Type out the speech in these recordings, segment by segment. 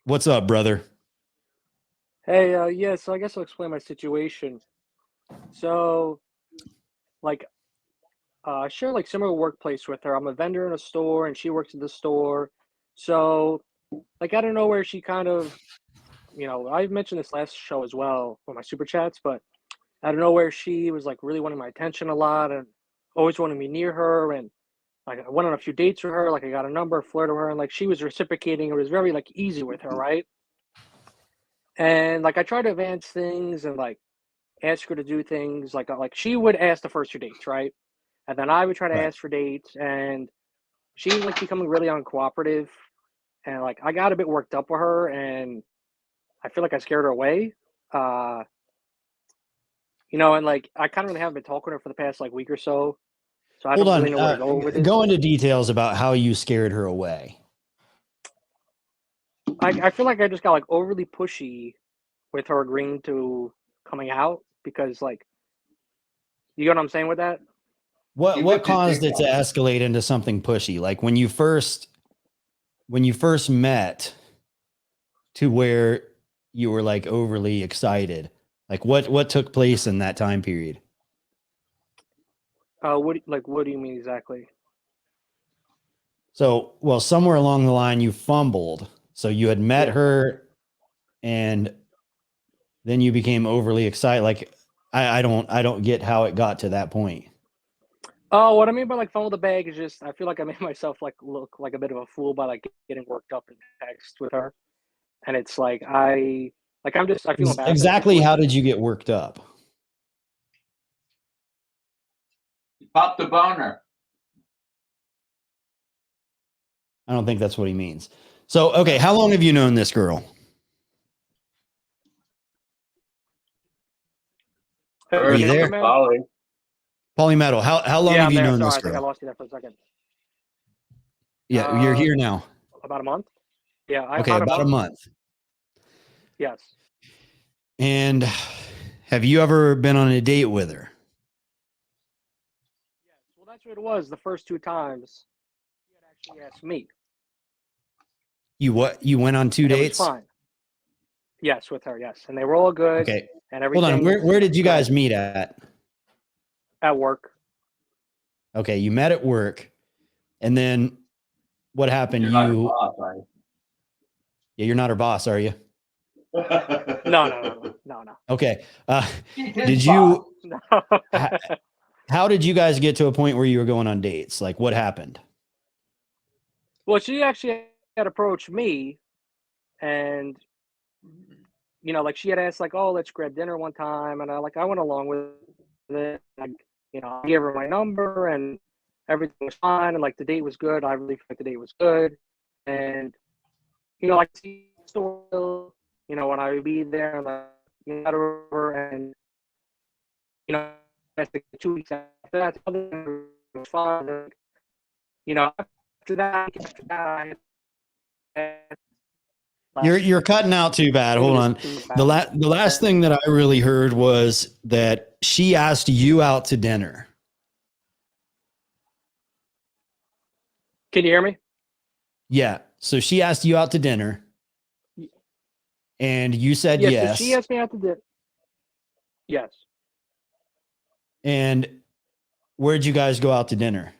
What's up, brother? Hey, yeah, so I guess I'll explain my situation. So, like, I share like similar workplace with her. I'm a vendor in a store, and she works at the store. So, like, I don't know where she kind of, I mentioned this last show as well for my super chats, but I don't know where she was like really wanting my attention a lot and always wanting me near her. And like, I went on a few dates with her. Like, I got a number, flirted with her, and like she was reciprocating. It was very like easy with her, right? And like, I tried to advance things and like ask her to do things like she would ask the first few dates, right? And then I would try to Right. ask for dates, and she was like becoming really uncooperative, and like I got a bit worked up with her, and I feel like I scared her away. Uh, and like I kind of really haven't been talking to her for the past like week or so, so I Hold don't on. really know where to go with Go this. into details about how you scared her away. I feel like I just got like overly pushy with her agreeing to coming out because like you get what I'm saying with that. What She what whipped his caused dick it to out. escalate into something pushy? Like when you first met to where you were like overly excited. Like what took place in that time period? What do you mean exactly? So, well, somewhere along the line you fumbled. So you had met Yeah. her and then you became overly excited. Like I don't get how it got to that point. Oh, what I mean by like fumble the bag is just I feel like I made myself like look like a bit of a fool by like getting worked up in text with her, and it's like I feel embarrassed in the Exactly how situation. did you get worked up? He popped the boner. I don't think that's what he means. So, okay, how long have you known this girl? Hey, Are can you you hear me, there? man? Polly. Polymetal, how long Yeah, have I'm you there. known Sorry, this I think I girl? lost you there for a second. Yeah, you're Uh, here now. about a month. Yeah, Okay, about a about a month. month. Yes. And have you ever been on a date with her? Yes. Well, that's what it was. The first two times, she had actually asked me, You went on two and it was dates? fine. Yes, with her. Yes, and they were all good, Okay. and Hold on. everything Where did you good guys meet at? at work. Okay, you met at work. And then what happened? You're not a boss, are Yeah, you're not her boss, are you? you? No, no, no, no, no, no. Okay. He's his Did boss. you No. how did you guys get to a point where you were going on dates? Like what happened? Well, she actually had approached me, and like she had asked, like, "Oh, let's grab dinner one time," and I went along with it. Like, I gave her my number, and everything was fine, and like the date was good. I really felt like the date was good, and like see store, when I would be there, and like, whatever, and that's like 2 weeks after that, it was fine. After that, You're cutting out too bad. maybe Hold just on. 2 weeks The last thing that I really heard was that she asked you out to dinner. Can you hear me? Yeah. So she asked you out to dinner and you said Yeah, so she yes. asked me out to dinner. Yes. And where'd you guys go out to dinner?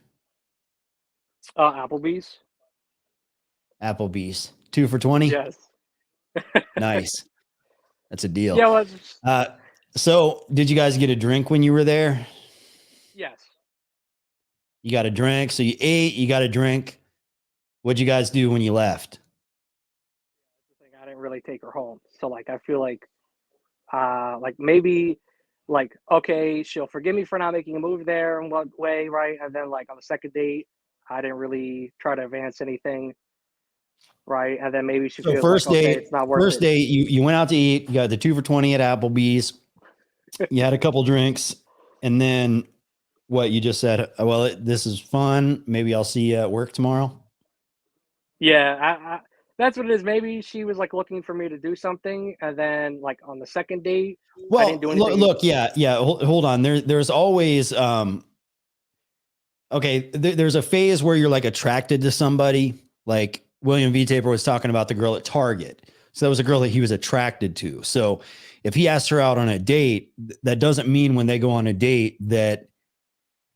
Applebee's. Applebee's. 2 for 20. Yes. Nice. That's a deal. Yeah, well, Uh, so did you guys get a drink when you were there? yes. You got a drink. So you ate, you got a drink. What'd you guys do when you left? That's the thing. I didn't really take her home. So like I feel like maybe like okay, she'll forgive me for not making a move there in what way, right? And then like on the second date, I didn't really try to advance anything, right? And then maybe she So feels like, okay, it's not worth first it. date, you went out to eat, you got the 2 for 20 at Applebee's, you had a couple drinks, and then what you just said, well, this is fun. Maybe I'll see you at work tomorrow. Yeah, that's what it is. Maybe she was like looking for me to do something, and then like on the second date, I didn't Well, do anything. look, yeah. Hold on. There's always okay. There's a phase where you're like attracted to somebody. Like William V. Taper was talking about the girl at Target. So that was a girl that he was attracted to. So if he asked her out on a date, that doesn't mean when they go on a date that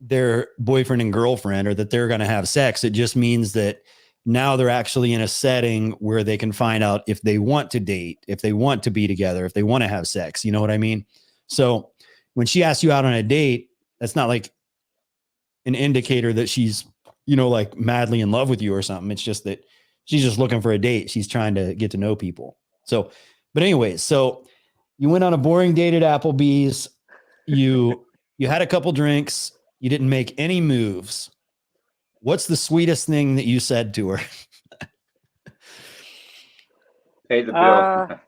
they're boyfriend and girlfriend or that they're going to have sex. It just means that now they're actually in a setting where they can find out if they want to date, if they want to be together, if they want to have sex. You know what I mean? So when she asks you out on a date, that's not like an indicator that she's, you know, like madly in love with you or something. It's just that she's just looking for a date. She's trying to get to know people. So, but anyways, so you went on a boring date at Applebee's. You had a couple drinks. You didn't make any moves. What's the sweetest thing that you said to her? Pay the bill.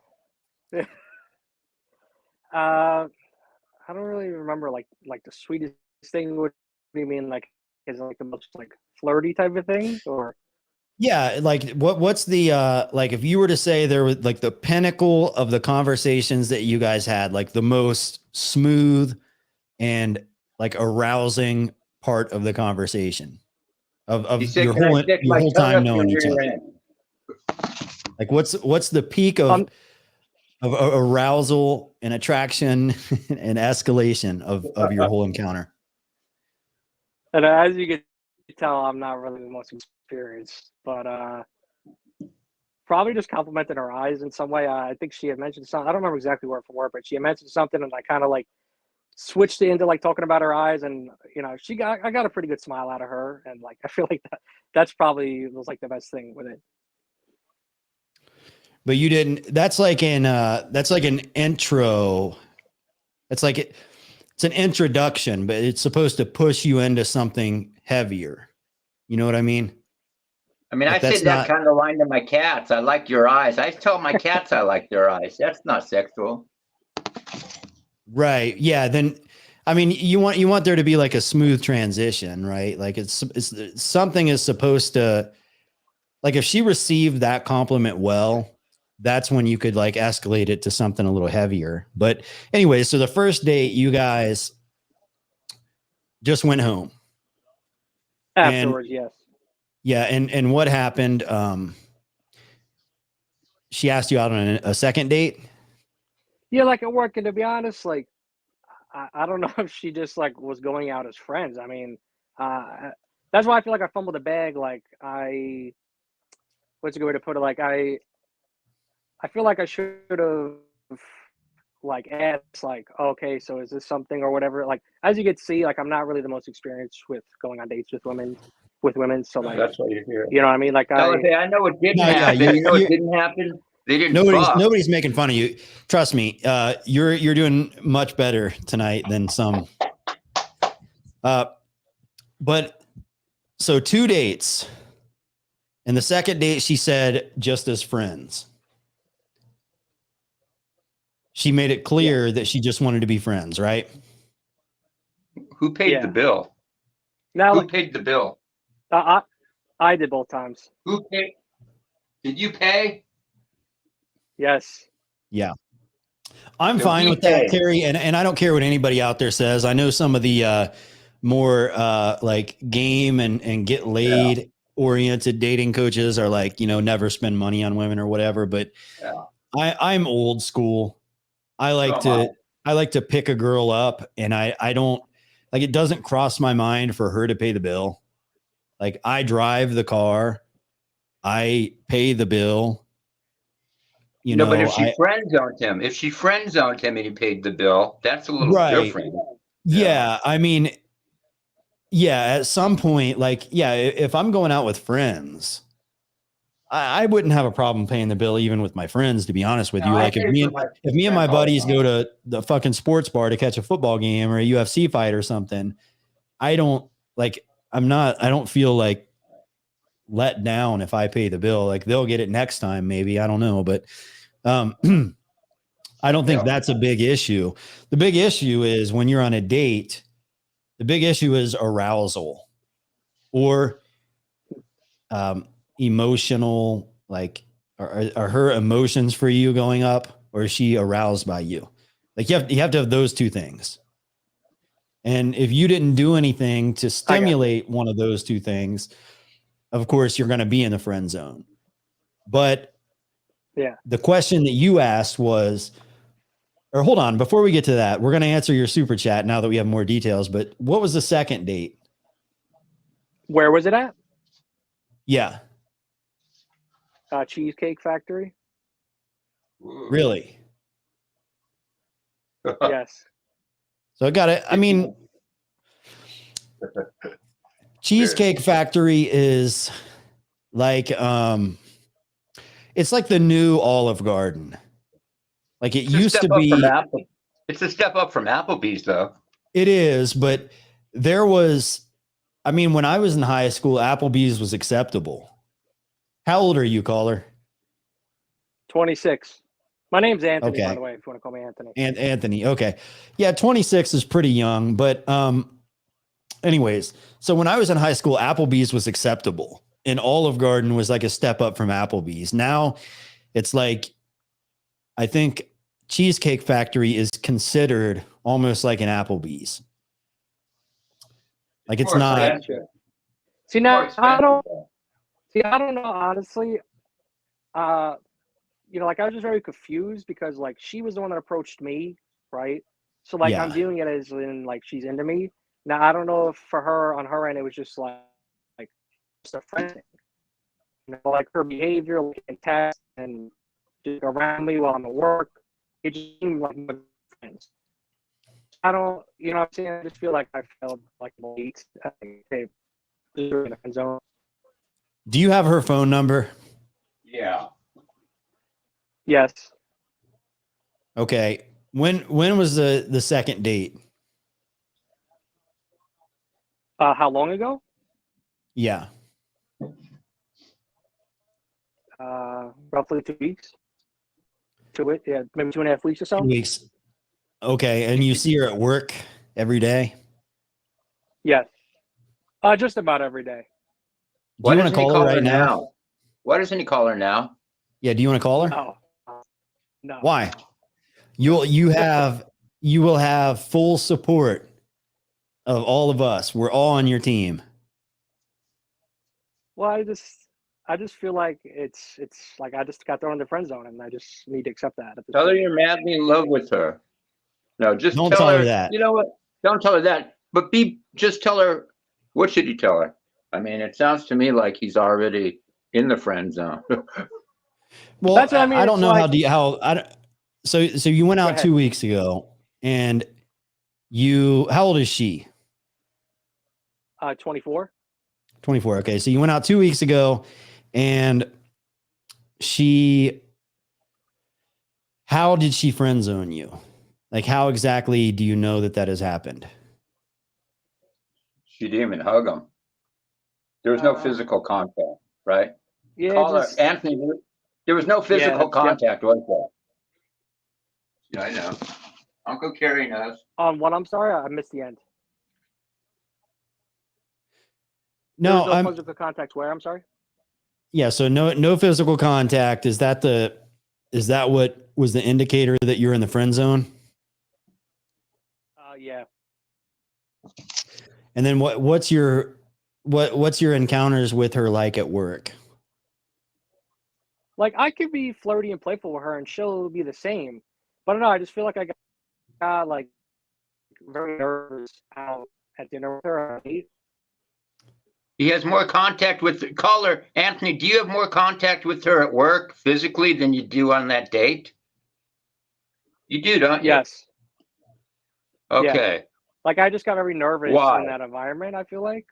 I don't really remember like the sweetest thing. What do you mean? Like, is it like the most like flirty type of thing, or? Yeah, like what's the like if you were to say there was like the pinnacle of the conversations that you guys had, like the most smooth and like arousing part of the conversation of He said, your "Can I stick my whole tongue time up knowing your each rear other? end?" Like what's the peak of arousal and attraction and escalation of your whole encounter? And as you can tell, I'm not really the most experienced, but probably just complimented her eyes in some way. I think she had mentioned something. I don't remember exactly word for word, but she had mentioned something, and I kind of like switched it into like talking about her eyes, and you know, I got a pretty good smile out of her, and like I feel like that's probably was like the best thing with it. But you didn't. That's like an intro. It's like it's an introduction, but it's supposed to push you into something heavier. You know what I mean? I mean, I Like that's said that not kind of line to my cats. I like your eyes. I tell my cats I like their eyes. That's not sexual. right. Yeah. Then, I mean, you want there to be like a smooth transition, right? Like it's something is supposed to, like if she received that compliment well, that's when you could like escalate it to something a little heavier. But anyway, so the first date, you guys just went home. Afterwards, yes. Yeah, and what happened? She asked you out on a second date. Yeah, like at work, and to be honest, like I don't know if she just like was going out as friends. I mean, that's why I feel like I fumbled the bag. Like what's a good way to put it? Like I feel like I should have like asked like, okay, so is this something or whatever? Like as you get to see, like I'm not really the most experienced with going on dates with women. So like, That's what you hear. you know what I mean? Like I know it didn't No, yeah, happen. You know it didn't happen. They didn't. Nobody's making fun of you. Trust me. You're doing much better tonight than some. But so 2 dates, and the second date she said just as friends. She made it clear that she just wanted to be friends, right? Who paid the bill? Now, Who paid the bill? I did both times. Who paid? Did you pay? Yes. Yeah. I'm So fine he with that, paid. Cary, and I don't care what anybody out there says. I know some of the more like game and get laid oriented dating coaches are like, you know, never spend money on women or whatever. But Yeah. I'm old school. I like to pick a girl up, and I don't like, it doesn't cross my mind for her to pay the bill. Like I drive the car, I pay the bill. You know, But if she friend zoned him, and he paid the bill, that's a little different. Yeah. I mean, yeah, at some point, like, yeah, if I'm going out with friends, I wouldn't have a problem paying the bill even with my friends, to be honest with you. Like if me and my buddies go to the fucking sports bar to catch a football game or a UFC fight or something, I don't feel like let down if I pay the bill. Like they'll get it next time, maybe. I don't know. But I don't think that's a big issue. The big issue is when you're on a date, the big issue is arousal or emotional, like are her emotions for you going up, or is she aroused by you? Like you have to have those two things. And if you didn't do anything to stimulate one of those two things, of course you're going to be in the friend zone. But Yeah. The question that you asked was, or hold on, before we get to that, we're going to answer your super chat now that we have more details. But what was the second date? Where was it at? Yeah, Cheesecake Factory. really. Yes. So I got it. I mean, Cheesecake Factory is like, it's like the new Olive Garden. Like it It's a used step to up from be. Apple. It's a step up from Applebee's, though. It is, but there was, I mean, when I was in high school, Applebee's was acceptable. How old are you, caller? 26. My name's Anthony, by Okay. the way, if you want to call me Anthony. And Anthony. Okay. Yeah, 26 is pretty young, but anyways, so when I was in high school, Applebee's was acceptable and Olive Garden was like a step up from Applebee's. Now it's like, I think Cheesecake Factory is considered almost like an Applebee's. Like it's not. Gotcha. See, now I don't know, honestly. Like I was just very confused because like she was the one that approached me, right? So like I'm Yeah. viewing it as in like she's into me. Now I don't know if for her on her end it was just like just a friend thing. Like her behavior, like in text and just around me while I'm at work, it just seemed like my friends. I don't, you know what I'm saying? I just feel like I felt like late. Okay, in the friend zone. Do you have her phone number? Yeah. Yes. Okay. When was the second date? How long ago? Yeah. Roughly 2 weeks. Yeah, maybe 2.5 weeks or so. 2 weeks. Okay. And you see her at work every day? Yes. Just about every day. Do you want to call her right now? Why doesn't he call her now? Yeah. Do you want to call her? No. No. Why? You will have full support of all of us. We're all on your team. Well, I just feel like it's like I just got thrown in the friend zone, and I just need to accept that. Tell her you're madly in love with her. No, just Don't tell tell her her that. You know what? Don't tell her that. But just tell her. What should he tell her? I mean, it sounds to me like he's already in the friend zone. Well, That's what I mean. I don't It's know like, so you went out ahead. 2 weeks ago and how old is she? 24. 24. Okay. So you went out 2 weeks ago and how did she friend zone you? Like, how exactly do you know that has happened? She didn't even hug him. There was no physical contact, right? Yeah. Call her, Anthony. There was no physical contact, was there? Yeah, I know. Uncle Cary knows. On what? I'm sorry, I missed the end. No, There was no physical contact where? I'm sorry. Yeah. So no physical contact. Is that what was the indicator that you're in the friend zone? Yeah. And then what's your encounters with her like at work? Like I could be flirty and playful with her, and she'll be the same. But I don't know. I just feel like I got like very nervous out at dinner with her. He has more contact with caller Anthony. Do you have more contact with her at work physically than you do on that date? You do, don't you? Yes. Okay. Yeah. Like I just got very nervous Why? in that environment. I feel like.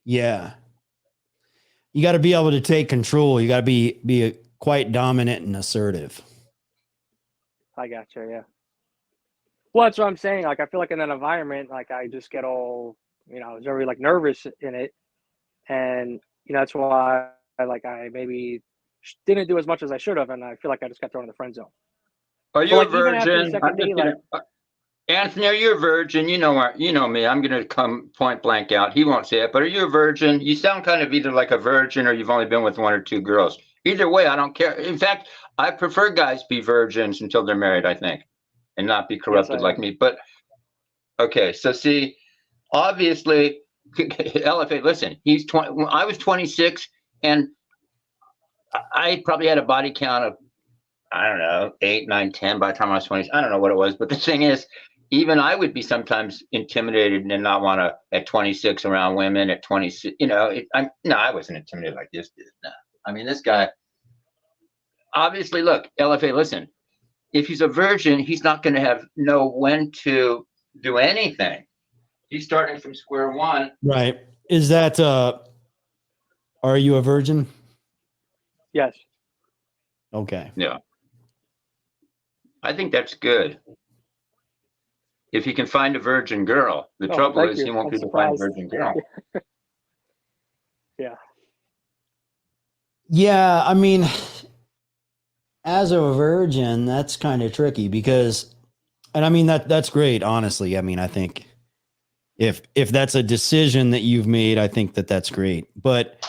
Yeah. You got to be able to take control. You got to be quite dominant and assertive. I gotcha. Yeah. Well, that's what I'm saying. Like I feel like in that environment, like I just get all, I was very like nervous in it, and that's why I maybe didn't do as much as I should have, and I feel like I just got thrown in the friend zone. Are you But, a like, even after the virgin? second date, Anthony, are you a virgin? You know me. I'm going to come point blank out. He won't say it, but are you a virgin? You sound kind of either like a virgin or you've only been with one or two girls. Either way, I don't care. In fact, I prefer guys be virgins until they're married, I think, and not be corrupted like me. But okay, so see, obviously, LFA. Listen, he's 20. I was 26, and I probably had a body count of, I don't know, 8, 9, 10 by the time I was 20. I don't know what it was. But the thing is, even I would be sometimes intimidated and not want to at 26 around women at 26. I wasn't intimidated like this dude. No. I mean, this guy, obviously, look, LFA, listen, if he's a virgin, he's not going to know when to do anything. He's starting from square one. Right. Is that, are you a virgin? Yes. Okay. Yeah. I think that's good. If he can find a virgin girl, the trouble is he won't be able to find a virgin girl. Yeah. Yeah. I mean, as a virgin, that's kind of tricky because, and I mean, that's great. Honestly. I mean, I think if that's a decision that you've made, I think that's great. But,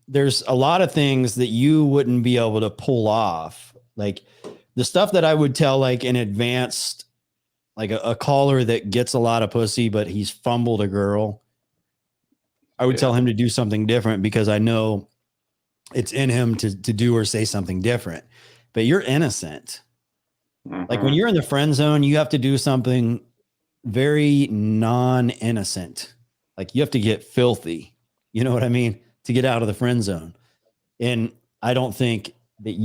there's a lot of things that you wouldn't be able to pull off. Like the stuff that I would tell, like an advanced, like a caller that gets a lot of pussy, but he's fumbled a girl. I would tell him to do something different because I know it's in him to do or say something different, but you're innocent. Like when you're in the friend zone, you have to do something very non-innocent. Like you have to get filthy. You know what I mean? To get out of the friend zone. And I don't think that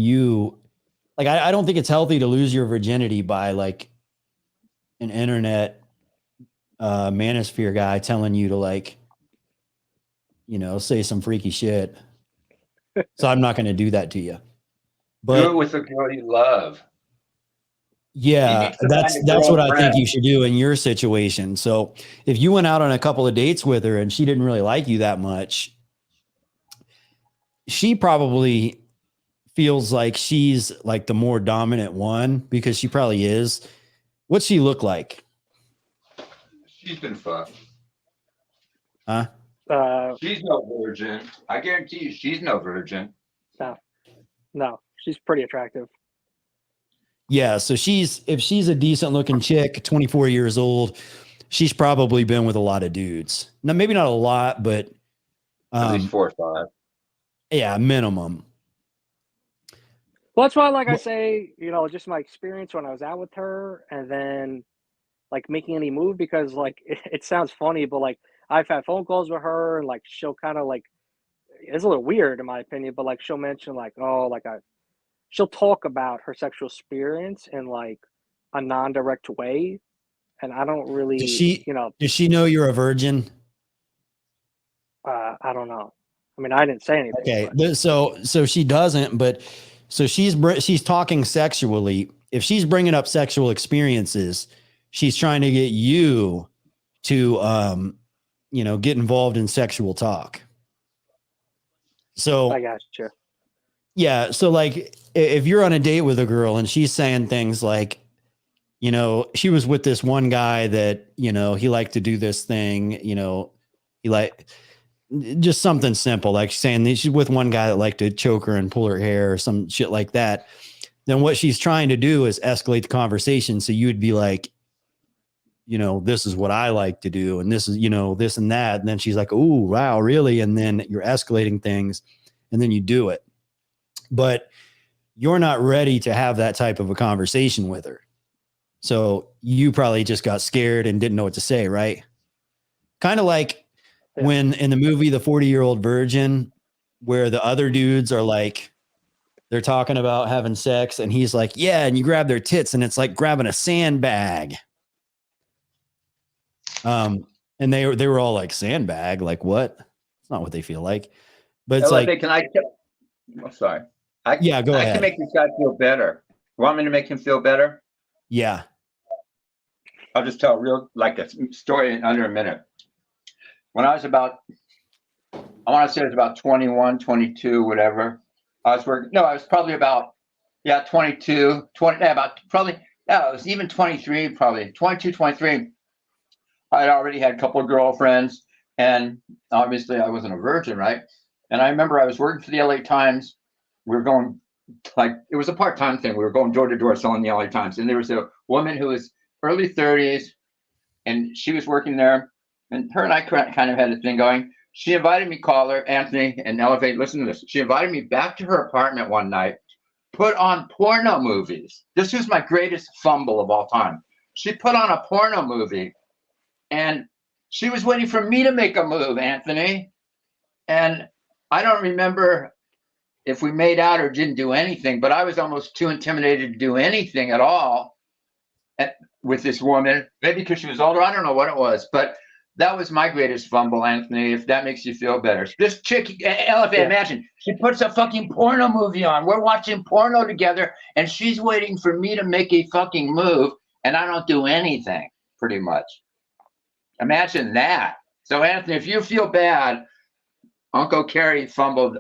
I don't think it's healthy to lose your virginity by like an internet manosphere guy telling you to like, say some freaky shit. So I'm not going to do that to you. But do it with a girl you love. Yeah, that's what I think you should do in your situation. So if you went out on a couple of dates with her and she didn't really like you that much, she probably feels like she's like the more dominant one because she probably is. What's she look like? She's been fucked. Huh? She's no virgin. I guarantee you she's no virgin. No, she's pretty attractive. Yeah, so if she's a decent looking chick, 24 years old, she's probably been with a lot of dudes. Now, maybe not a lot, but at least 4 or 5. Yeah, minimum. Well, that's why, like I say, just my experience when I was out with her, and then like making any move because like it sounds funny, but like I've had phone calls with her, and like she'll kind of like it's a little weird in my opinion, but like she'll mention like she'll talk about her sexual experience in like a non-direct way, and I don't really, Does she know you're a virgin? I don't know. I mean, I didn't say anything. Okay, but. So she doesn't, but so she's talking sexually. If she's bringing up sexual experiences, she's trying to get you to, get involved in sexual talk. So I got you. Yeah. So like if you're on a date with a girl and she's saying things like, she was with this one guy that, he liked to do this thing, he like just something simple, like saying that she's with one guy that liked to choke her and pull her hair or some shit like that. Then what she's trying to do is escalate the conversation. So you'd be like, this is what I like to do. And this is, this and that. And then she's like, oh, wow, really? And then you're escalating things and then you do it. But you're not ready to have that type of a conversation with her. So you probably just got scared and didn't know what to say, right? Kind of like when in the movie, The 40-Year-Old Virgin, where the other dudes are like, they're talking about having sex and he's like, yeah, and you grab their tits and it's like grabbing a sandbag. And they were all like, sandbag? Like what? It's not what they feel like. But it's LFA, I'm sorry. Go ahead. I can make this guy feel better. You want me to make him feel better? Yeah. I'll just tell a story in under a minute. When I was I want to say it was about 21, 22, whatever. I was probably about, 22, 20, it was even 23, probably 22, 23. I had already had a couple of girlfriends, and obviously I wasn't a virgin, right? And I remember I was working for the LA Times. We were going, it was a part-time thing. We were going door to door selling the LA Times. And there was a woman who was early 30s, and she was working there. And her and I kind of had a thing going. She invited me, call her, Anthony and LFA. Listen to this. She invited me back to her apartment one night, put on porno movies. This is my greatest fumble of all time. She put on a porno movie, and she was waiting for me to make a move, Anthony. And I don't remember if we made out or didn't do anything, but I was almost too intimidated to do anything at all with this woman. Maybe because she was older. I don't know what it was, but that was my greatest fumble, Anthony, if that makes you feel better. This chick, LFA, imagine, she puts a fucking porno movie on. We're watching porno together, and she's waiting for me to make a fucking move, and I don't do anything, pretty much. Imagine that. So, Anthony, if you feel bad, Uncle Cary fumbled.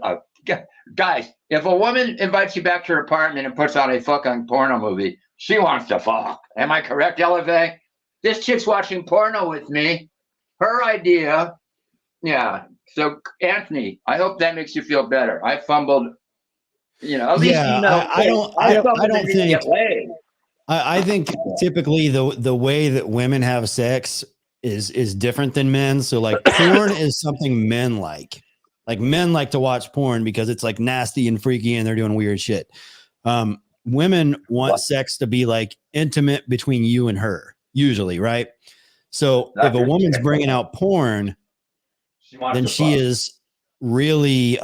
Guys, if a woman invites you back to her apartment and puts on a fucking porno movie, she wants to fuck. Am I correct, LFA? This chick's watching porno with me. Her idea. Yeah. So, Anthony, I hope that makes you feel better. I fumbled. At least you know. I don't think. I think typically the way that women have sex is different than men. So like porn is something men like. Like men like to watch porn because it's like nasty and freaky and they're doing weird shit. Women want sex to be like intimate between you and her, usually, right? So if a woman's bringing out porn, then she is really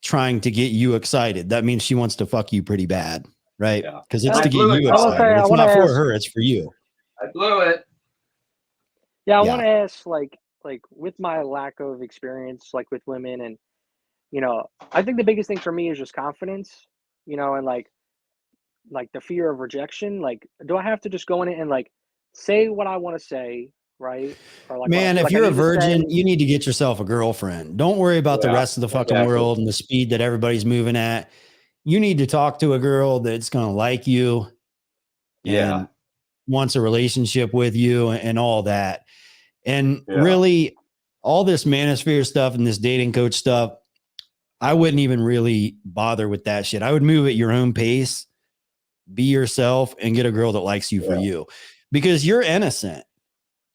trying to get you excited. That means she wants to fuck you pretty bad, right? Because it's to get you excited. It's not for her, it's for you. I blew it. Yeah, I want to ask, like with my lack of experience, like with women, and I think the biggest thing for me is just confidence, and like the fear of rejection. Like, do I have to just go in it and like say what I want to say, right? Or like, man, if you're a virgin, you need to get yourself a girlfriend. Don't worry about the rest of the fucking world and the speed that everybody's moving at. You need to talk to a girl that's gonna like you, and wants a relationship with you, and all that. And really, all this manosphere stuff and this dating coach stuff, I wouldn't even really bother with that shit. I would move at your own pace, be yourself, and get a girl that likes you for you, because you're innocent.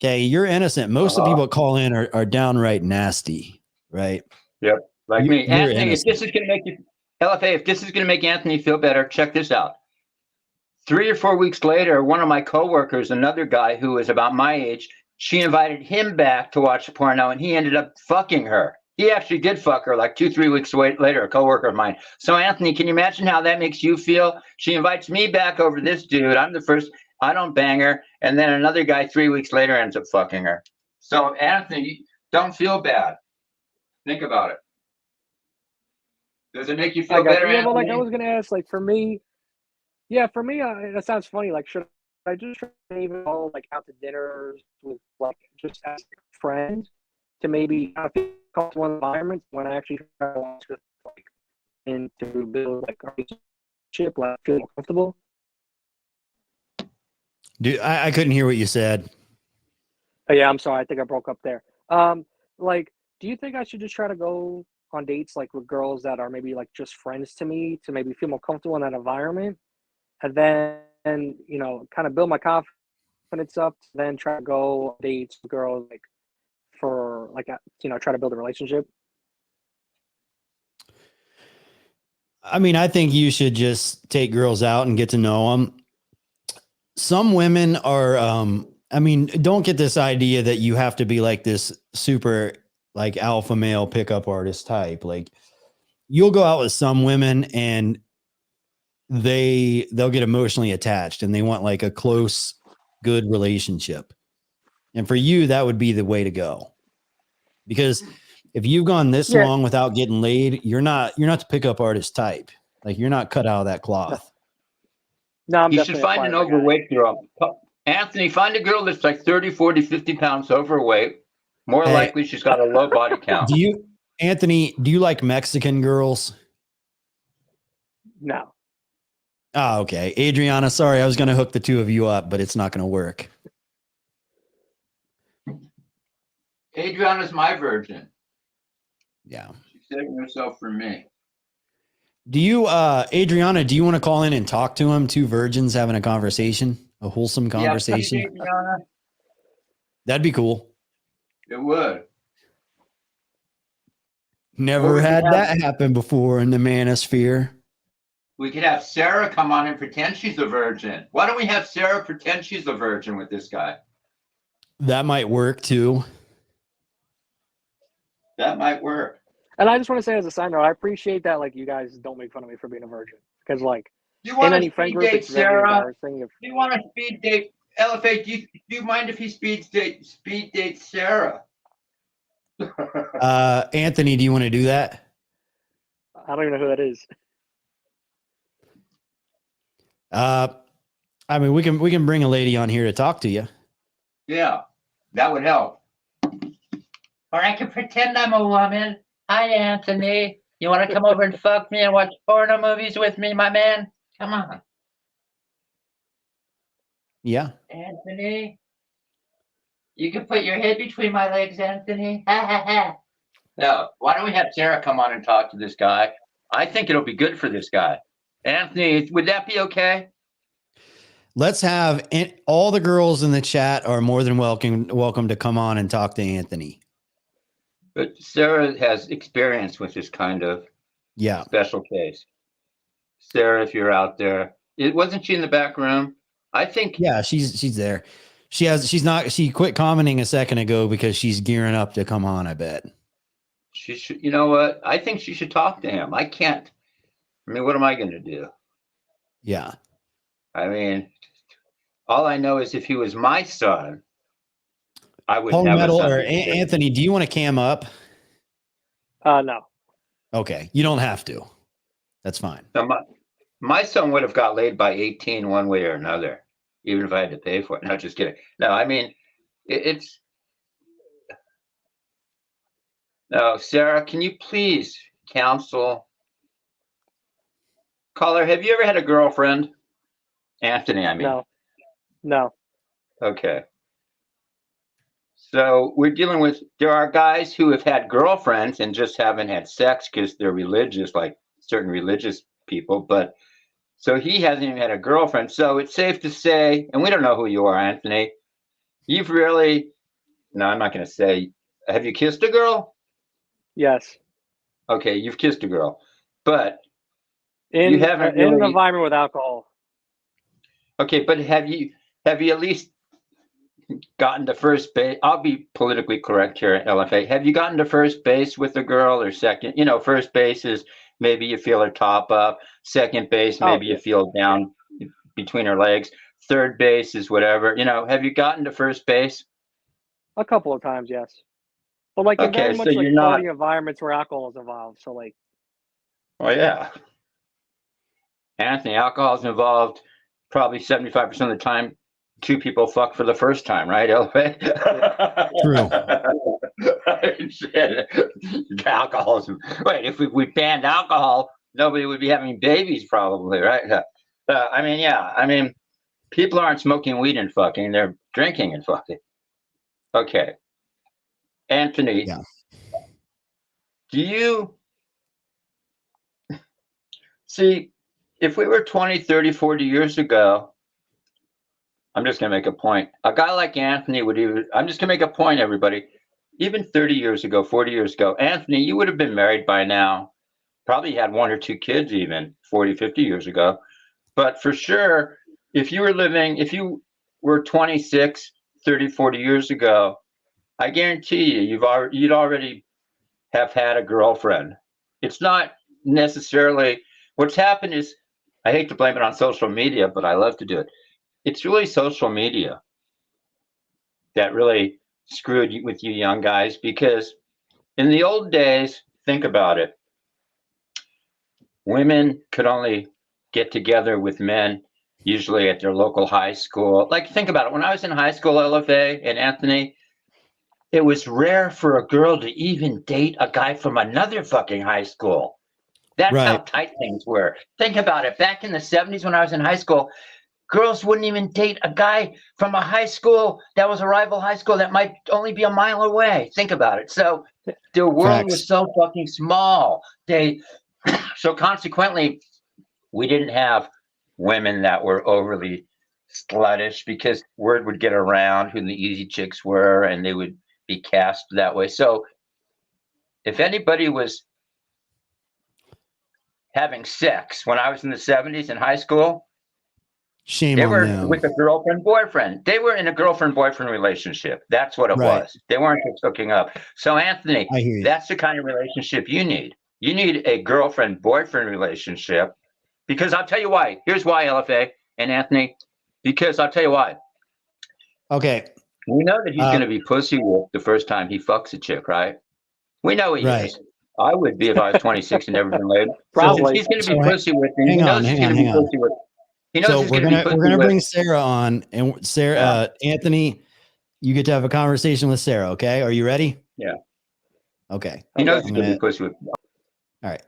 Okay, you're innocent. Most of the people that call in are downright nasty, right? Yep, like me. Anthony, if this is going to make you, LFA, if this is going to make Anthony feel better, check this out. 3 or 4 weeks later, one of my coworkers, another guy who was about my age, she invited him back to watch porno, and he ended up fucking her. He actually did fuck her like 2-3 weeks later, a coworker of mine. So, Anthony, can you imagine how that makes you feel? She invites me back over this dude. I'm the first. I don't bang her. And then another guy 3 weeks later ends up fucking her. So, Anthony, don't feel bad. Think about it. Does it make you feel better, Anthony? But like I was going to ask, like for me, that sounds funny. Like, should I just try to even go like out to dinners with like just as a friend to maybe feel comfortable environments when I actually try to watch with like and to build like a relationship, like feel comfortable? Dude, I couldn't hear what you said. Oh, yeah, I'm sorry. I think I broke up there. Like, do you think I should just try to go on dates like with girls that are maybe like just friends to me to maybe feel more comfortable in that environment, and then kind of build my confidence up, then try to go on dates with girls like for like try to build a relationship? I mean, I think you should just take girls out and get to know them. Some women are, don't get this idea that you have to be like this super like alpha male pickup artist type. Like, you'll go out with some women and they'll get emotionally attached and they want like a close, good relationship. And for you, that would be the way to go. Because if you've gone this long without getting laid, you're not the pickup artist type. Like, you're not cut out of that cloth. No, I'm you should find an overweight girl. Anthony, find a girl that's like 30, 40, 50 pounds overweight. More likely she's got a low body count. Anthony, do you like Mexican girls? No. Oh, okay. Adriana, sorry, I was going to hook the two of you up, but it's not going to work. Adriana's my virgin. Yeah. She's saving herself for me. Do you, Adriana, do you want to call in and talk to him? Two virgins having a conversation, a wholesome conversation? Yeah, Adriana. That'd be cool. It would. Never we had could have- that happen before in the manosphere. We could have Sara come on and pretend she's a virgin. Why don't we have Sara pretend she's a virgin with this guy? That might work too. That might work. And I just want to say as a side note, I appreciate that like you guys don't make fun of me for being a virgin because like You in want any to friend speed group date it's very Sara? embarrassing if You want to speed date LFA? Do you mind if he speed date Sara? Anthony, do you want to do that? I don't even know who that is. I mean, we can bring a lady on here to talk to you. Yeah, that would help. Or I can pretend I'm a woman. Hi, Anthony. You want to come over and fuck me and watch porno movies with me, my man? Come on, Yeah. Anthony. You can put your head between my legs, Anthony. Ha ha ha. No, why don't we have Sara come on and talk to this guy? I think it'll be good for this guy. Anthony, would that be okay? Let's have all the girls in the chat are more than welcome to come on and talk to Anthony. But Sara has experience with this kind of special case. Sara, if you're out there, wasn't she in the back room? I think. Yeah, she's there. She quit commenting a second ago because she's gearing up to come on, I bet. She should, you know what? I think she should talk to him. I can't. I mean, what am I going to do? Yeah. I mean, all I know is if he was my son, I would Holy have Metal a son. or Anthony, do you want to cam up? No. Okay. You don't have to. That's fine. So my son would have got laid by 18 one way or another, even if I had to pay for it. No, just kidding. No, I mean, it's. No, Sara, can you please counsel? Caller, have you ever had a girlfriend? Anthony, I mean. No. Okay. So we're dealing with, there are guys who have had girlfriends and just haven't had sex because they're religious, like certain religious people. But so he hasn't even had a girlfriend. So it's safe to say, and we don't know who you are, Anthony. You've really, no, I'm not going to say, have you kissed a girl? Yes. Okay, you've kissed a girl, but in you haven't in an really, environment with alcohol. okay, but have you at least gotten to first base? I'll be politically correct here at LFA. Have you gotten to first base with a girl or second? You know, first base is maybe you feel her top up. Second base, maybe you feel down between her legs. Third base is whatever. You know, have you gotten to first base? A couple of times, yes. But like in very much like party environments where alcohol is involved. So like. Oh yeah. Anthony, alcohol is involved probably 75% of the time. Two people fuck for the first time, right, LFA? True. Alcoholism. Wait, if we banned alcohol, nobody would be having babies, probably, right? I mean, yeah. I mean, people aren't smoking weed and fucking; they're drinking and fucking. Okay, Anthony. Yeah. Do you see? If we were 20, 30, 40 years ago, I'm just going to make a point. A guy like Anthony would even, I'm just going to make a point, everybody. Even 30 years ago, 40 years ago, Anthony, you would have been married by now. Probably had one or two kids even 40, 50 years ago. But for sure, if you were 26, 30, 40 years ago, I guarantee you, you'd already have had a girlfriend. It's not necessarily, what's happened is, I hate to blame it on social media, but I love to do it. It's really social media that really screwed with you young guys, because in the old days, think about it, women could only get together with men usually at their local high school. Like, think about it. When I was in high school, LFA and Anthony, it was rare for a girl to even date a guy from another fucking high school. That's right. How tight things were. Think about it. Back in the 70s when I was in high school, girls wouldn't even date a guy from a high school that was a rival high school that might only be a mile away. Think about it. So the world was so fucking small. So consequently, we didn't have women that were overly sluttish, because word would get around who the easy chicks were and they would be cast that way. So if anybody was having sex when I was in the 70s in high school. Shame They on were them. with a girlfriend boyfriend. They were in a girlfriend boyfriend relationship. That's what it Right. was. They weren't just hooking up. So Anthony, I hear you. that's the kind of relationship you need. You need a girlfriend boyfriend relationship, because I'll tell you why. Here's why, LFA and Anthony, because I'll tell you why. Okay. We know that he's going to be pussy whipped the first time he fucks a chick, right? We know he Right. is. I would be if I was 26 and never been laid. So Probably. he's going to be So pussy whipped, and he hang knows on, he's hang going on, to be hang on. pussy whipped. He knows So he's we're going to be gonna pussy bring whipped. Sarah on, and Sarah, Anthony, you get to have a conversation with Sarah. Okay, are you ready? Yeah. Okay. He knows Okay. he's going to be pussy whipped. All right.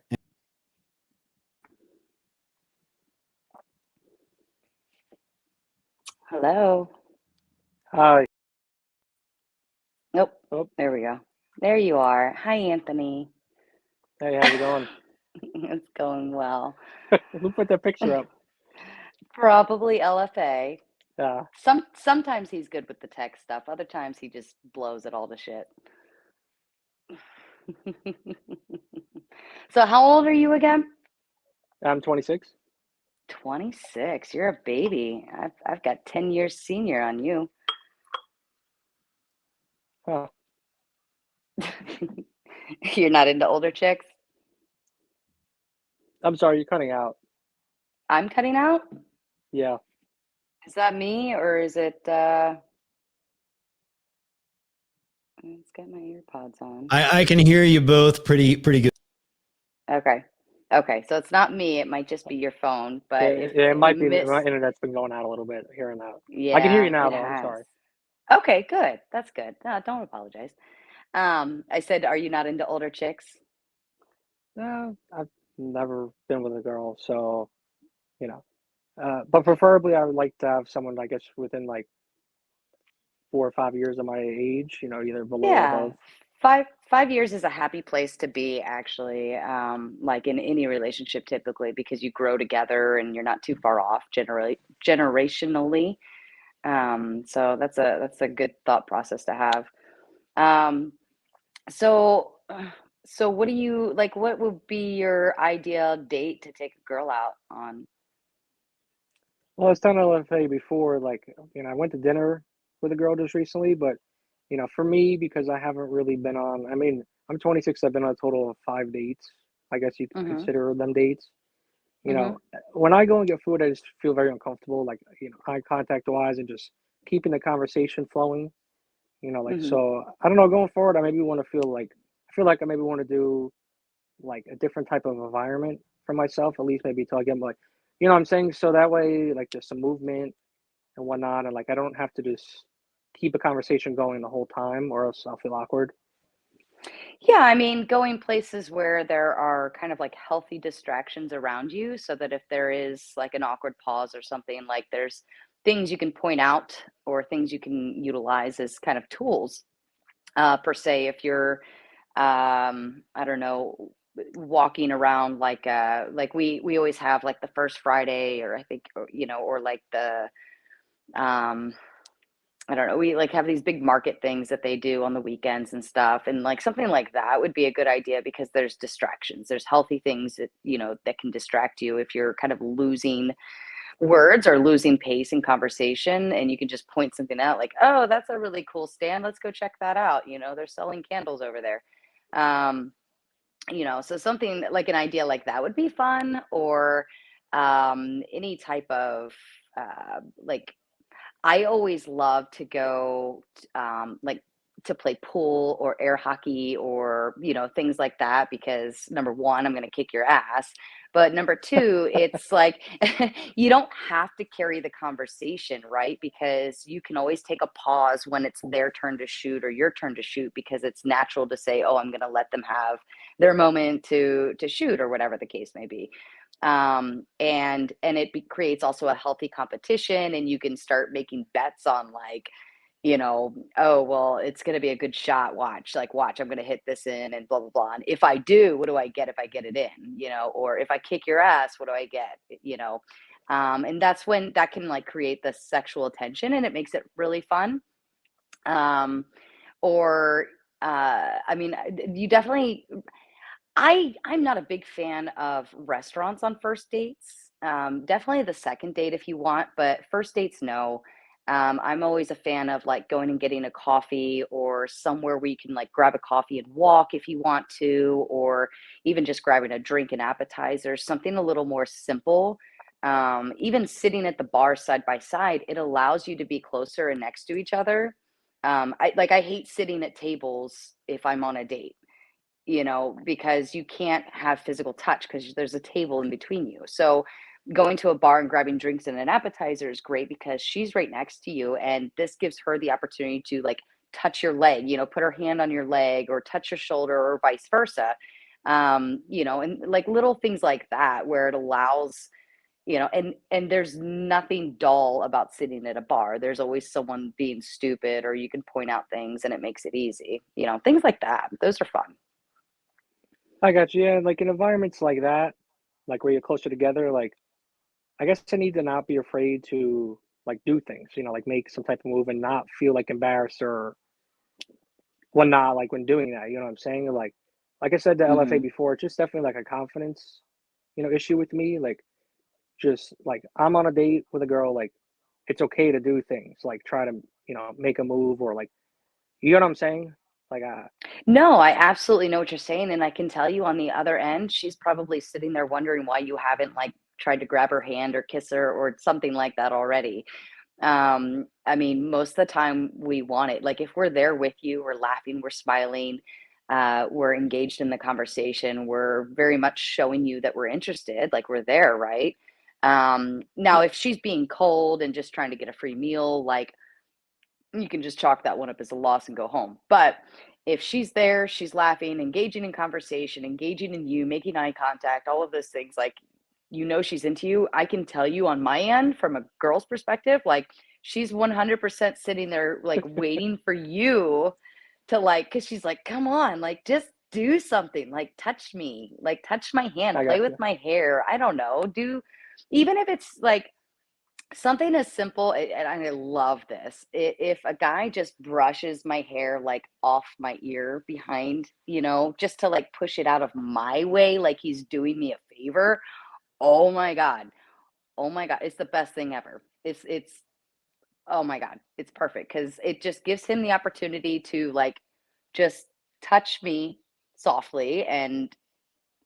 Hello. Hi. Nope. Oh, There we go. There you are. Hi, Anthony. hey, how's it going? It's going well. Who put that picture up? Probably LFA. Yeah. Sometimes he's good with the tech stuff. Other times he just blows it all to shit. So how old are you again? I'm 26. 26. You're a baby. I've got 10 years senior on you. Huh. You're not into older chicks? I'm sorry, you're cutting out. I'm cutting out? Yeah. Is that me or is it let's get my earpods on. I can hear you both pretty good. Okay. Okay. So it's not me. It might just be your phone. But if It might we be miss, my internet's been going out a little bit here and now. I can hear you yeah, now it though. I'm has. sorry. Okay, good. That's good. No, don't apologize. I said, are you not into older chicks? No, I've never been with a girl, so you know. But preferably, I would like to have someone, I guess, within like 4 or 5 years of my age. Either below or Yeah. above. 5 years is a happy place to be, actually. Like in any relationship, typically, because you grow together and you're not too far off generationally. So that's a good thought process to have. Um, so so what do you like? What would be your ideal date to take a girl out on? Well, I was telling LFA before, like, I went to dinner with a girl just recently, but, for me, because I haven't really been on, I mean, I'm 26, I've been on a total of 5 dates. I guess you could Mm-hmm. consider them dates. Mm-hmm. When I go and get food, I just feel very uncomfortable, like, eye contact wise and just keeping the conversation flowing, Mm-hmm. so I don't know, going forward, I feel like I maybe want to do like a different type of environment for myself, at least maybe till I get like, what I'm saying? So that way, like there's some movement and whatnot, and like I don't have to just keep a conversation going the whole time, or else I'll feel awkward. Yeah, I mean, going places where there are kind of like healthy distractions around you so that if there is like an awkward pause or something, like there's things you can point out or things you can utilize as kind of tools, per se, if you're, I don't know, walking around like we always have like the first Friday or I think, or like the, um, I don't know. We like have these big market things that they do on the weekends and stuff. And like something like that would be a good idea because there's distractions. There's healthy things that, that can distract you if you're kind of losing words or losing pace in conversation. And you can just point something out like, oh, that's a really cool stand. Let's go check that out. They're selling candles over there. So something like an idea like that would be fun or any type of like I always love to go, like to play pool or air hockey or, things like that because number one, I'm going to kick your ass. But number two, it's like you don't have to carry the conversation, right? Because you can always take a pause when it's their turn to shoot or your turn to shoot because it's natural to say, oh, I'm going to let them have their moment to shoot or whatever the case may be. And creates also a healthy competition and you can start making bets on like oh well it's going to be a good shot, watch I'm going to hit this in and blah blah blah, and if I do, what do I get if I get it in, or if I kick your ass, what do I get, and that's when that can like create the sexual tension and it makes it really fun. Or I mean, you definitely I'm not a big fan of restaurants on first dates. Definitely the second date if you want, but first dates, no. I'm always a fan of like going and getting a coffee or somewhere where you can like grab a coffee and walk if you want to, or even just grabbing a drink and appetizer, something a little more simple. Even sitting at the bar side by side, it allows you to be closer and next to each other. I hate sitting at tables if I'm on a date, because you can't have physical touch because there's a table in between you. So going to a bar and grabbing drinks and an appetizer is great because she's right next to you. And this gives her the opportunity to like touch your leg, put her hand on your leg or touch your shoulder or vice versa. And like little things like that where it allows, and there's nothing dull about sitting at a bar. There's always someone being stupid or you can point out things and it makes it easy, things like that. Those are fun. I got you. Yeah, like in environments like that, like where you're closer together, like I guess I need to not be afraid to like do things, like make some type of move and not feel like embarrassed or whatnot, like when doing that. You know what I'm saying? Like I said to LFA Hmm. before, it's just definitely like a confidence, issue with me. Like just like I'm on a date with a girl, like it's okay to do things, like try to, make a move or like, you know what I'm saying? Like No, I absolutely know what you're saying, and I can tell you on the other end, she's probably sitting there wondering why you haven't, like, tried to grab her hand or kiss her or something like that already. I mean, most of the time we want it. Like, if we're there with you, we're laughing, we're smiling, we're engaged in the conversation, we're very much showing you that we're interested, like, we're there, right? Now if she's being cold and just trying to get a free meal, like, you can just chalk that one up as a loss and go home. But if she's there, she's laughing, engaging in conversation, engaging in you, making eye contact, all of those things, like, she's into you. I can tell you on my end, from a girl's perspective, like, she's 100% sitting there, like, waiting for you to, like, because she's like, come on, like, just do something, like, touch me, like, touch my hand, I play got with you. my hair. I don't know. Even if it's like, something as simple, and I love this. If a guy just brushes my hair like off my ear behind, just to like push it out of my way, like he's doing me a favor. Oh my God. Oh my God. It's the best thing ever. Oh my God. It's perfect because it just gives him the opportunity to like just touch me softly and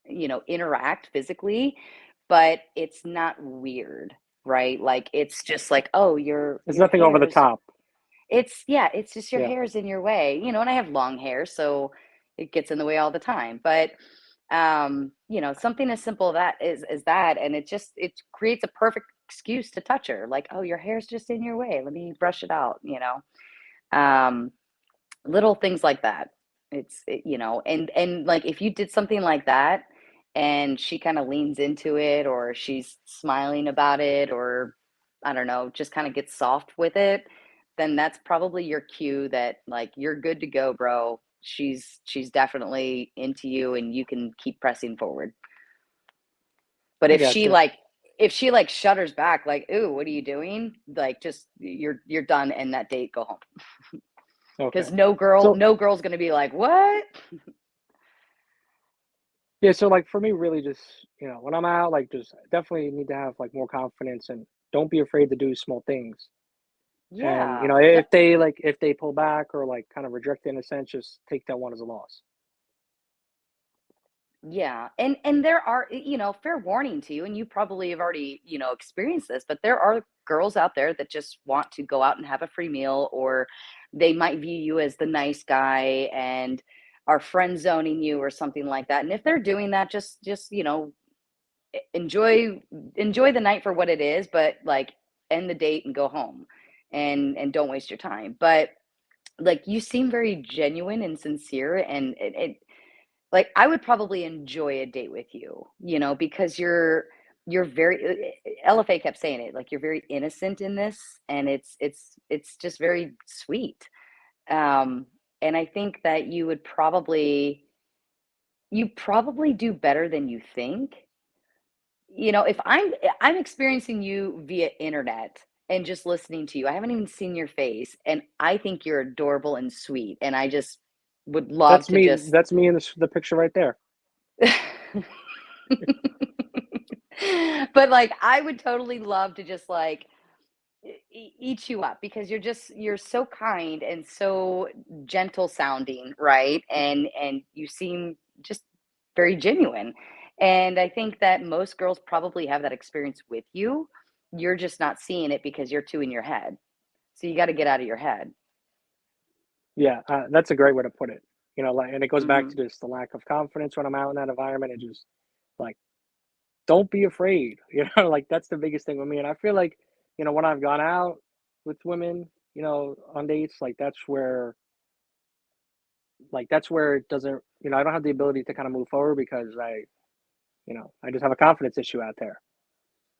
interact physically, but it's not weird, right? Like it's just like, oh, It's your nothing over the hair's top. it's just your Yeah. hair's in your way, and I have long hair, so it gets in the way all the time. But something as simple that is that, and it creates a perfect excuse to touch her. Like, oh, your hair's just in your way. Let me brush it out. Um, little things like that. And like if you did something like that and she kind of leans into it or she's smiling about it or I don't know, just kind of gets soft with it, then that's probably your cue that like you're good to go, bro. She's definitely into you and you can keep pressing forward. But I got you. if she like shudders back like, "Ooh, what are you doing?" Like just you're done and that date, go home. Okay. Because no girl, So no girl's gonna be like, "What?" yeah, so like for me, really just when I'm out, like just definitely need to have like more confidence and don't be afraid to do small things. And Yeah, if they pull back or like kind of reject it in a sense, just take that one as a loss. yeah, and there are, fair warning to you, and you probably have already, experienced this, but there are girls out there that just want to go out and have a free meal, or they might view you as the nice guy and are friend zoning you or something like that. And if they're doing that, just enjoy enjoy the night for what it is, but like end the date and go home, and don't waste your time. But like you seem very genuine and sincere, and it like, I would probably enjoy a date with you, because you're very LFA kept saying it, like, you're very innocent in this, and it's just very sweet. Um, and I think that you probably do better than you think. If I'm experiencing you via internet and just listening to you, I haven't even seen your face, and I think you're adorable and sweet, and I just would love That's to me. just That's me in the picture right there. But like, I would totally love to just like eat you up because you're so kind and so gentle sounding, right? And you seem just very genuine. And I think that most girls probably have that experience with you. You're just not seeing it because you're too in your head. So you got to get out of your head. Yeah, that's a great way to put it. Like, and it goes back to Hmm. just the lack of confidence when I'm out in that environment, and just like, don't be afraid. Like that's the biggest thing with me. And I feel like, when I've gone out with women, on dates, like that's where it doesn't, I don't have the ability to kind of move forward because I just have a confidence issue out there.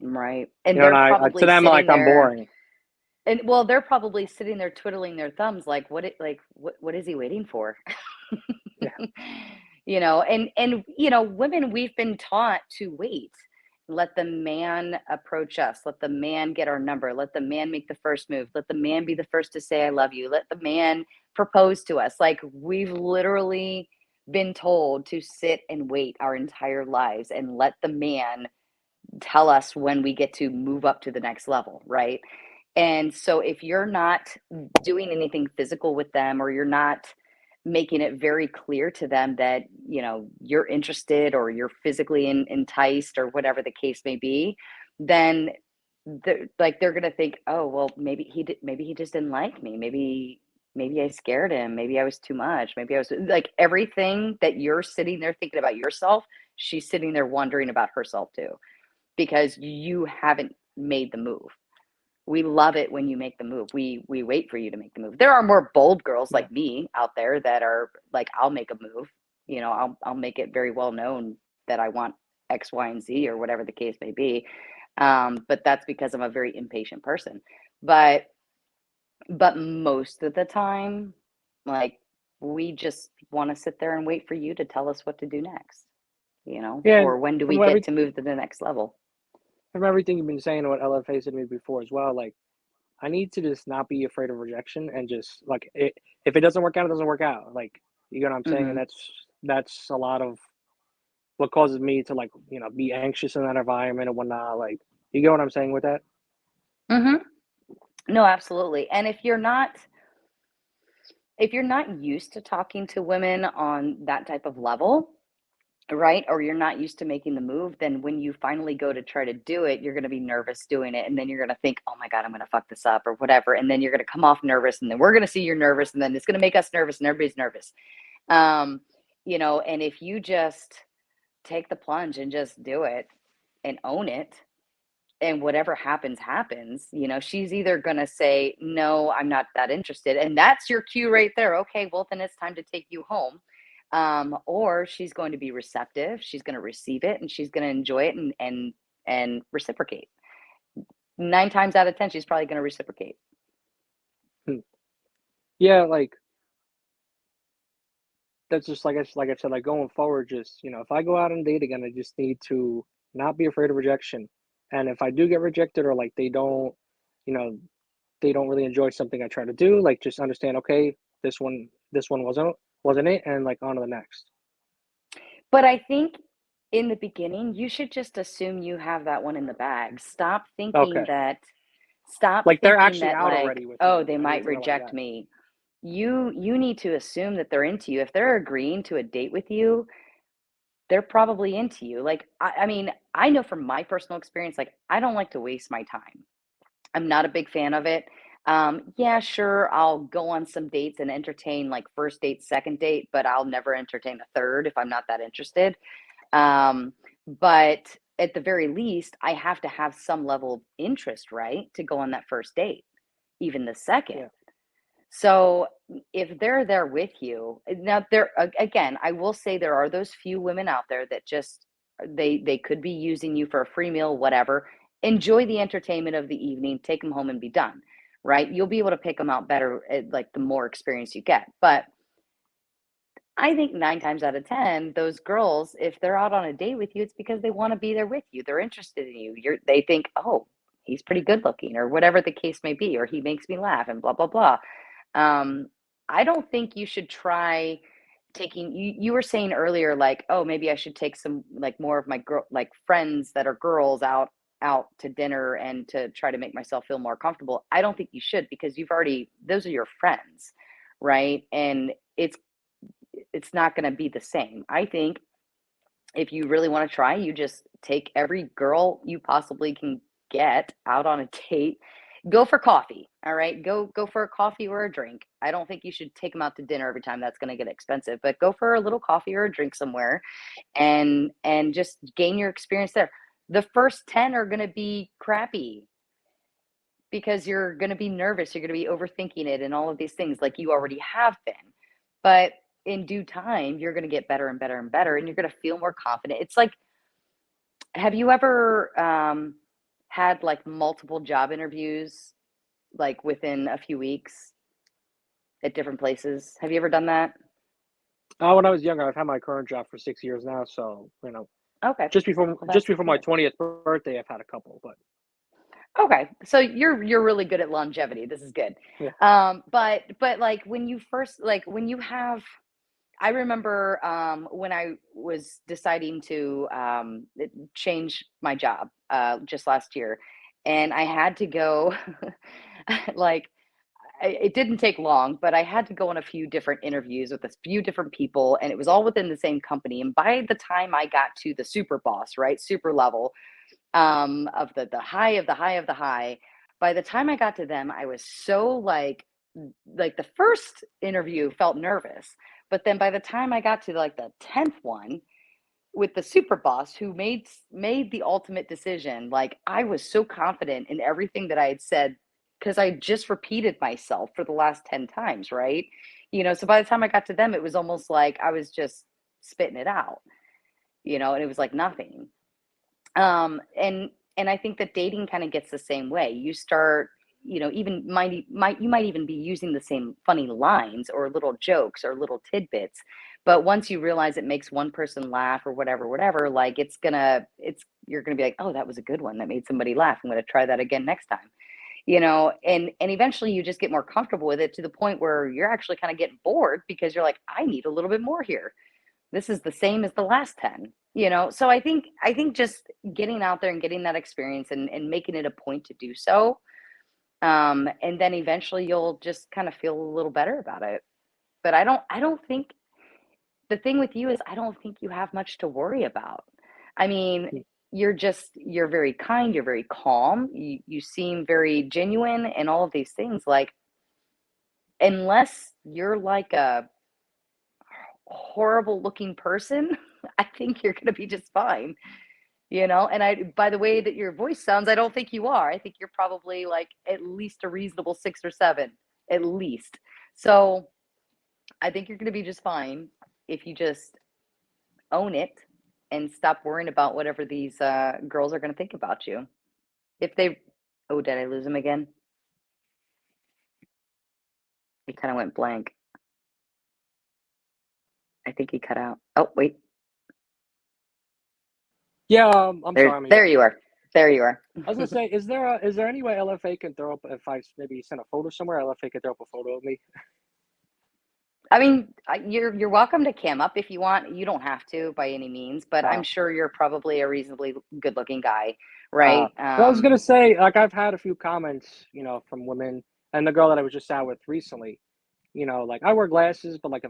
Right. And And they're to probably them, like, sitting I'm there. boring. And well, they're probably sitting there twiddling their thumbs like, what is he waiting for? Yeah, And women, we've been taught to wait. Let the man approach us. Let the man get our number. Let the man make the first move. Let the man be the first to say I love you. Let the man propose to us. Like we've literally been told to sit and wait our entire lives and let the man tell us when we get to move up to the next level, right? And so if you're not doing anything physical with them or you're not making it very clear to them that, you're interested or you're physically enticed or whatever the case may be, then they're going to think, "Oh, well, maybe he just didn't like me. Maybe I scared him. Maybe I was too much. Maybe I was like everything that you're sitting there thinking about yourself, she's sitting there wondering about herself too because you haven't made the move. We love it when you make the move. We wait for you to make the move. There are more bold girls yeah, like me out there that are like, I'll make a move. I'll make it very well known that I want X, Y, and Z or whatever the case may be. But that's because I'm a very impatient person. But most of the time, like we just want to sit there and wait for you to tell us what to do next, yeah. And or when do we from get every to move to the next level? from everything you've been saying, and what LFA said to me before as well, like I need to just not be afraid of rejection, and just like if it doesn't work out, it doesn't work out. Like, you get what I'm saying? And Hmm. that's a lot of what causes me to, like, be anxious in that environment and whatnot. Like, you get what I'm saying with that? Hmm. No, absolutely. And if you're not used to talking to women on that type of level, right? Or you're not used to making the move, then when you finally go to try to do it, you're going to be nervous doing it. And then you're going to think, oh my God, I'm going to fuck this up or whatever. And then you're going to come off nervous. And then we're going to see you're nervous. And then it's going to make us nervous and everybody's nervous. Um, and if you just take the plunge and just do it and own it, and whatever happens happens, she's either going to say no, I'm not that interested, and that's your cue right there. Okay, well then it's time to take you home. Or she's going to be receptive, she's going to receive it, and she's going to enjoy it and reciprocate. 9 times out of 10 she's probably going to reciprocate. Hmm. Yeah, like that's just like I said, like going forward, just if I go out on a date again, I just need to not be afraid of rejection. And if I do get rejected, or like you know, they don't really enjoy something I try to do, like just understand, okay, this one wasn't it, and like on to the next. But I think in the beginning you should just assume you have that one in the bag. Okay, Stop like they're thinking actually that out like, already with oh, me. they I need might to realize reject that. me. You need to assume that they're into you. If they're agreeing to a date with you, they're probably into you. Like, I mean, I know from my personal experience, like, I don't like to waste my time. I'm not a big fan of it. Yeah, sure, I'll go on some dates and entertain like first date, second date, but I'll never entertain a third if I'm not that interested. Um, but at the very least, I have to have some level of interest, right, to go on that first date, even the second. Yeah. So if they're there with you, now again, I will say there are those few women out there that just they could be using you for a free meal, whatever. Enjoy the entertainment of the evening, take them home and be done, right? You'll be able to pick them out better like the more experience you get. But I think 9 times out of 10, those girls, if they're out on a date with you, it's because they want to be there with you. They're interested in you. They think, oh, he's pretty good looking, or whatever the case may be, or he makes me laugh, and blah blah blah. Um, I don't think you should try you were saying earlier, like, oh, maybe I should take some, like, more of my like friends that are girls out to dinner and to try to make myself feel more comfortable. I don't think you should, because those are your friends, right? And it's not going to be the same. I think if you really want to try, you just take every girl you possibly can get out on a date. Go for coffee. All right. Go for a coffee or a drink. I don't think you should take them out to dinner every time. That's going to get expensive, but go for a little coffee or a drink somewhere and just gain your experience there. The first 10 are going to be crappy because you're going to be nervous. You're going to be overthinking it and all of these things, like you already have been. But in due time, you're going to get better and better and better, and you're going to feel more confident. It's like, have you ever had like multiple job interviews, like within a few weeks at different places? Have you ever done that? When I was younger, I've had my current job for 6 years now. So, Okay. just before my good. 20th birthday, I've had a couple, but Okay. So you're really good at longevity. This is good. yeah. But like when you first, like when you have, I remember when I was deciding to change my job just last year, and I had to go, like, it didn't take long, but I had to go on a few different interviews with a few different people, and it was all within the same company. And by the time I got to the super boss, right, super level of the high of the high of the high, by the time I got to them, I was so like the first interview felt nervous, but then by the time I got to like the 10th one with the super boss who made the ultimate decision, like I was so confident in everything that I had said because I just repeated myself for the last 10 times, right? So by the time I got to them, it was almost like I was just spitting it out, and it was like nothing. And I think that dating kind of gets the same way. You start, even you might even be using the same funny lines or little jokes or little tidbits, but once you realize it makes one person laugh or whatever, like you're gonna be like, oh, that was a good one, that made somebody laugh, I'm gonna try that again next time. And eventually you just get more comfortable with it to the point where you're actually kind of getting bored because you're like, I need a little bit more here. This is the same as the last 10. So I think just getting out there and getting that experience and making it a point to do so, and then eventually you'll just kind of feel a little better about it. But I don't think the thing with you is, I don't think you have much to worry about. I mean, you're very kind, you're very calm, you seem very genuine and all of these things, like, unless you're like a horrible looking person, I think you're going to be just fine. And by the way that your voice sounds, I don't think you are. I think you're probably like at least a reasonable 6 or 7, at least. So I think you're going to be just fine if you just own it and stop worrying about whatever these girls are going to think about you. If they, oh, did I lose him again? He kind of went blank. I think he cut out. Oh, wait. Yeah, I'm sorry. I'm There here. you are. There you are. I was gonna say, is there any way LFA can throw up, if I maybe send a photo somewhere, LFA can throw up a photo of me? I mean, you're welcome to cam up if you want. You don't have to by any means, but I'm sure you're probably a reasonably good-looking guy, right? I was gonna say, like, I've had a few comments, from women, and the girl that I was just out with recently, like, I wear glasses, but like,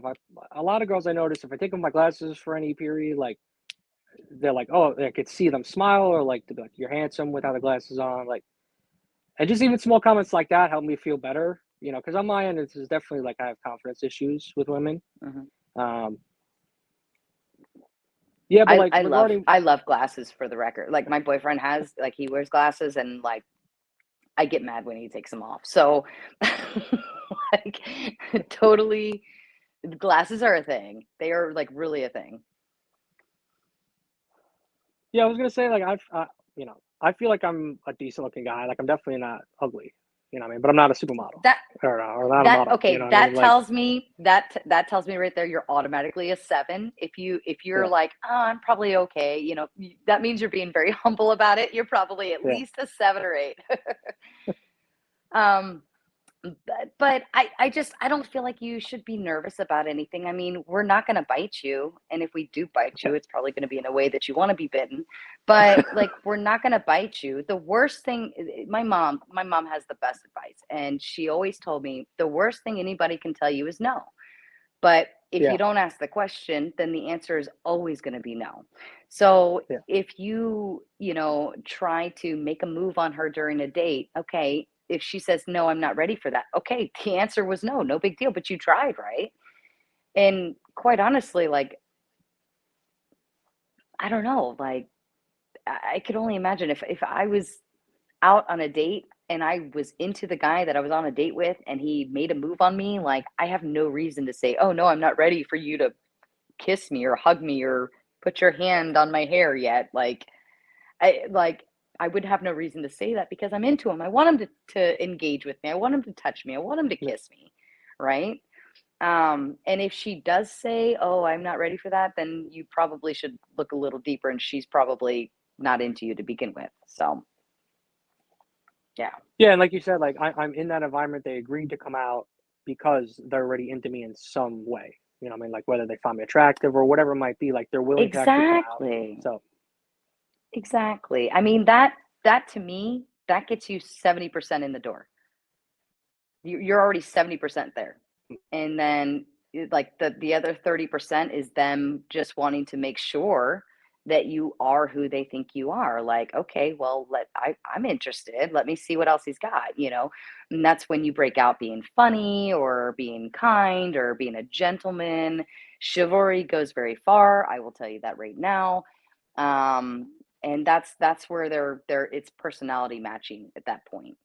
a lot of girls I notice, if I take off my glasses for any period, like, they're like, oh, I could see them smile, or like, they'd be like, you're handsome without the glasses on, like, and just even small comments like that help me feel better, because on my end, it's definitely like I have confidence issues with women. Mhm. Yeah, but like, I regarding, love glasses, for the record. Like, my boyfriend he wears glasses, and like I get mad when he takes them off. So like, totally, glasses are a thing. They are like really a thing. yeah, I was gonna say, like, I feel like I'm a decent looking guy. Like, I'm definitely not ugly, what I mean? But I'm not a supermodel, That or not a model. okay, You know what I that mean? Like, tells me that tells me right there you're automatically a 7. If you're yeah, like, oh, I'm probably okay, that means you're being very humble about it. You're probably at yeah. least a 7 or 8. um But I don't feel like you should be nervous about anything. I mean, we're not going to bite you. And if we do bite you, it's probably going to be in a way that you want to be bitten. But like, we're not going to bite you. The worst thing, my mom has the best advice. And she always told me the worst thing anybody can tell you is no. But if Yeah. you don't ask the question, then the answer is always going to be no. So Yeah. if you try to make a move on her during a date, okay, if she says, no, I'm not ready for that. Okay, the answer was no, no big deal, but you tried, right? And quite honestly, like, I don't know, like, I could only imagine if I was out on a date and I was into the guy that I was on a date with and he made a move on me, like, I have no reason to say, oh, no, I'm not ready for you to kiss me or hug me or put your hand on my hair yet. I would have no reason to say that because I'm into him. I want him to engage with me. I want him to touch me. I want him to kiss me. Right. And if she does say, oh, I'm not ready for that, then you probably should look a little deeper and she's probably not into you to begin with. So, yeah. Yeah, and like you said, like I'm in that environment. They agreed to come out because they're already into me in some way. You know what I mean? Like whether they find me attractive or whatever it might be, like they're willing to actually come out. Exactly. So Exactly. I mean, that to me, that gets you 70% in the door. You're already 70% there. And then like the other 30% is them just wanting to make sure that you are who they think you are. Like, okay, well, I'm interested. Let me see what else he's got, And that's when you break out being funny or being kind or being a gentleman. Chivalry goes very far. I will tell you that right now. And that's where they're it's personality matching at that point,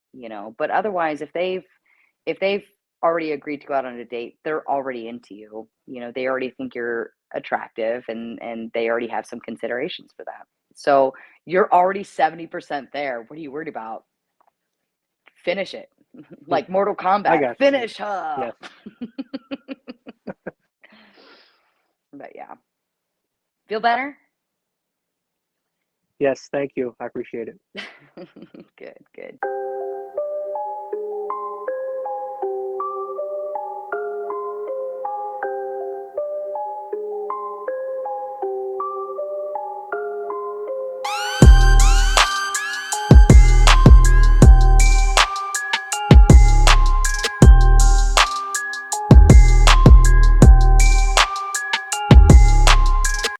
But otherwise, if they've already agreed to go out on a date, they're already into you. They already think you're attractive and they already have some considerations for that. So you're already 70% there. What are you worried about? Finish it. Like Mortal I Kombat. got you. Finish her. Yes. But yeah. Feel better? Yes, thank you. I appreciate it. Good.